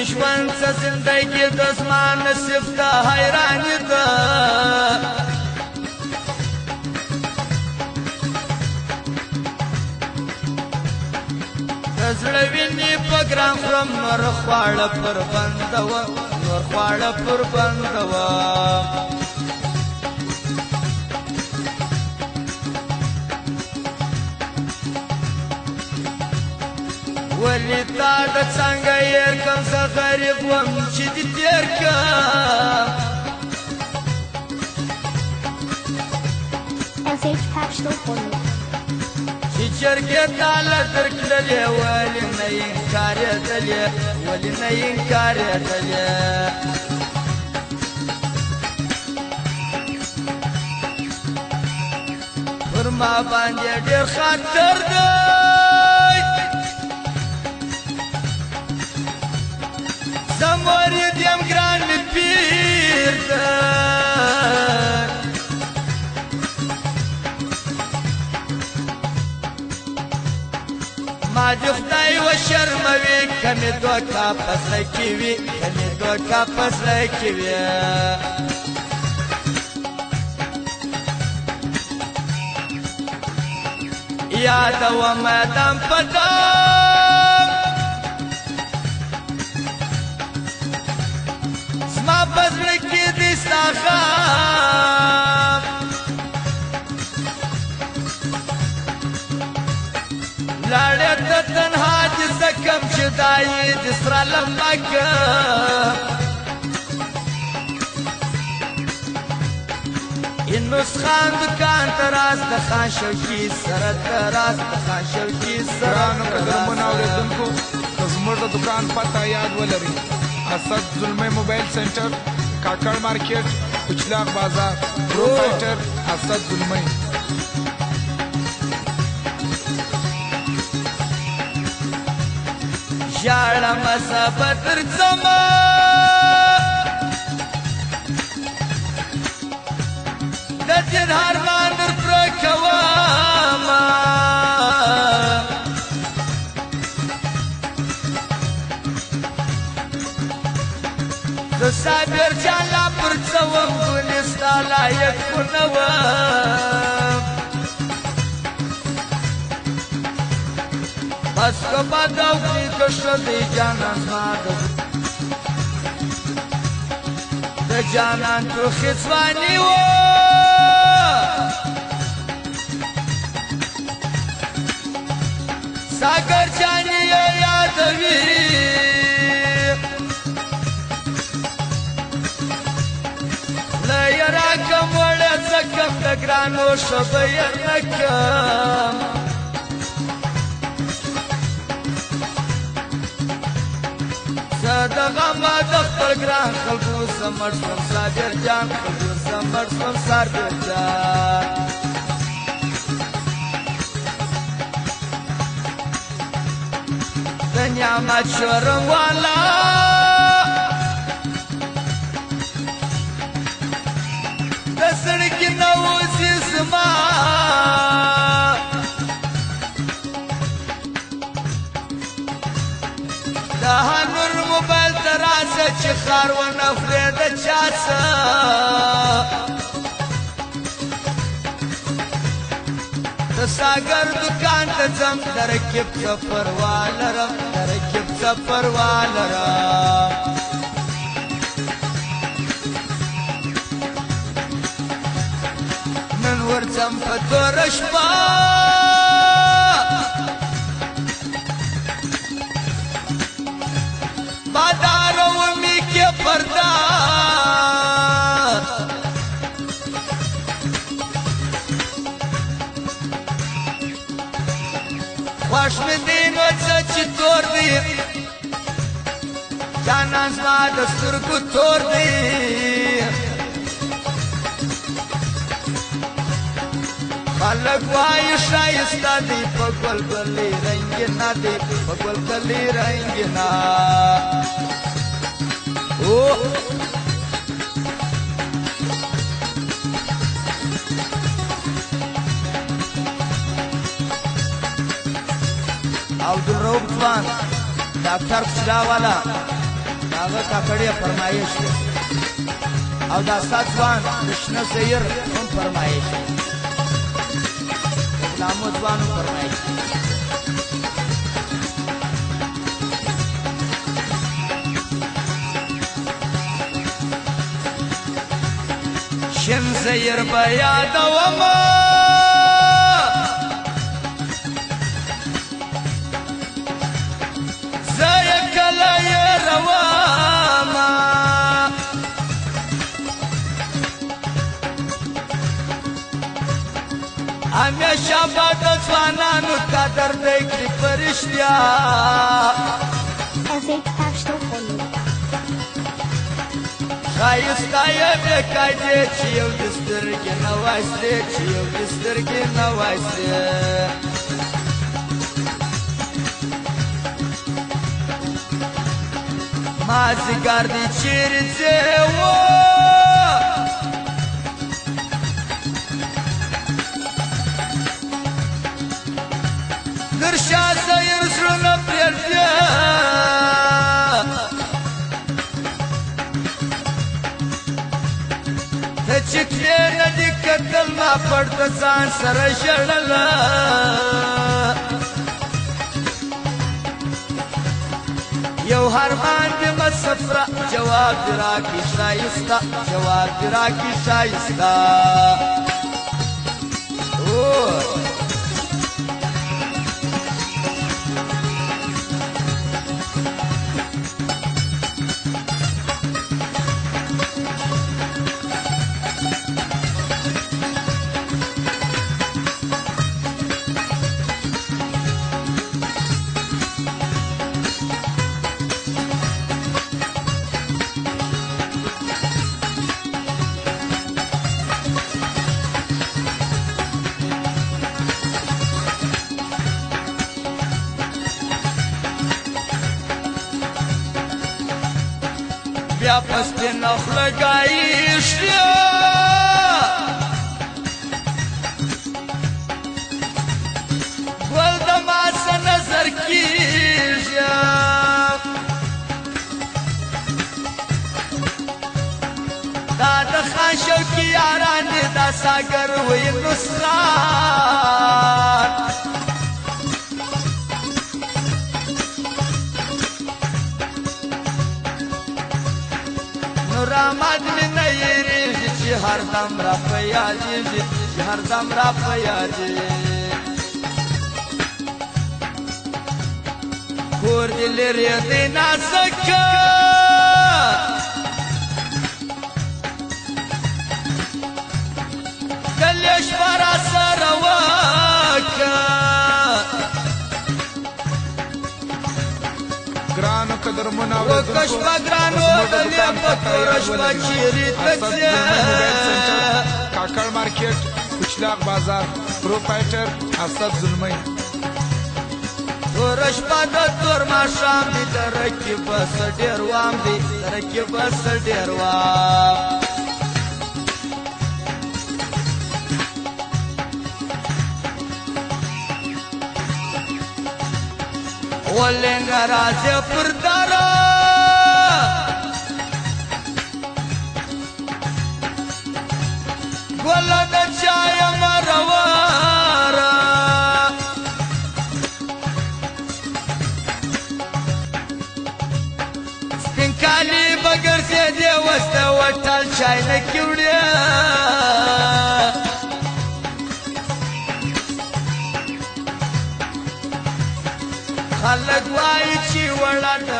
ژوند څه زندګي د زما نصیب ته حیراني ده د زړه وینې په ګران خورم نور خواړه پر بنده وه نور خواړه پر بنده وه ولی تا د څنګه ير کم زه غریب وم چې دې تېر کړم چې جرګې تاله درکړلې ولې نه انکارېدلې ولې نه انکارېدلې پر ما باندې ډېر خطر دی مرید یم ګران می پیر ده ما دې خدای وشرموي که مې دوکه په زړه کې وي که مې دوکه په زړه کې وي یادومه دم په دم زما په زړه کې دې ستا غم لاړې ته تنها دې زه کم چې دا یې دې سره لمبه کړم اینوس خان دکان ته راز د خان شوقي سره ته راز د خان شوقي سره قدرمنو اورېدونکو که زموږ د دکان پته یاد ولرئ اسد زلمی موبایل سنټر کاکړ مارکیټ اچلاق بازار پروپرایټر اسد زلمی ژاړمه زه به درځمه د دین هرمان در پوره کومه د صابر جان لا پر څه وم ګلې ستا لایق خو نه وم بس که بد او که ښه دی جانان زما د جانان ټوخې ځواني وه ساګر جان یې یادوي له یاره کم وړه زه کم د ګرانو ښه به یې نه کم زه د غمه د خپل ګران خلکو زه مړ شوم صابر جان خلکو زه مړ شوم صابر جان د نعمت شورم والا د سړکې نه وځي زما د هنور موبایل ته راځه چې خار ونه خورې د چا څه د ساګر دکان ته ځم د رکیب څه پروا لرم د رکیب څه پروا لرم نن ورځم په توره شپه بادارو می کې پردا خوښ مې دی نو څه چې تور دی جانان زما د سترګو تور دی خلک وایي ښایسته دی په ګلګلې رنګینه دی په ګلګلې رنګینه عبدالرؤف ځوان ډاکټر کوچلا والا هغه کاکړي فرمایش او دا ساتوان دشنه سیر هم فرمایش اسلامو ځوان هم فرمایش شن سیر به یادومه همیشه به د ځوانانو قدر دی کړي په رښتیا ښایسته یې بېقایدې چې یو د سترګې نه وایستې چې یو د سترګې نه وایستې مازدیګر دې چیرې ځې وه درشا سیر زړونه پرېږدي ته چې کړې نه دې کتل ما پړ د ځان سره ژړله یو هرمان دې مسفره جواب دې راکړي ښایسته جواب دې راکړي ښایسته بیا پس دې نخله ګایشتیا ګل د ما څه نظر کېږي دا د خان شوقي یاران دې دا ساګر وی نصرات رامد می نه یریږي چې هردم را په یادېږي چې هردم را په یادېږي کور دې لرې دی نازکه کلې شپه راسره وکړه ګرانو قدرمنو وکړه شپه ګرانو دنیا په توره شپه چیرې ته ځې کاکړ مارکیټ کوچلاق بازار پروپرایټر اسد زلمی توره شپه د تور ماښام دي د رکې بس ډېر وام دي د رکې بس ډېر وام ولنګ راځه پر دره ګل د چای مرواره سپین کالي بګر سي دی وسته وټل چای نه کیوړي خلک وایي چې وړه نه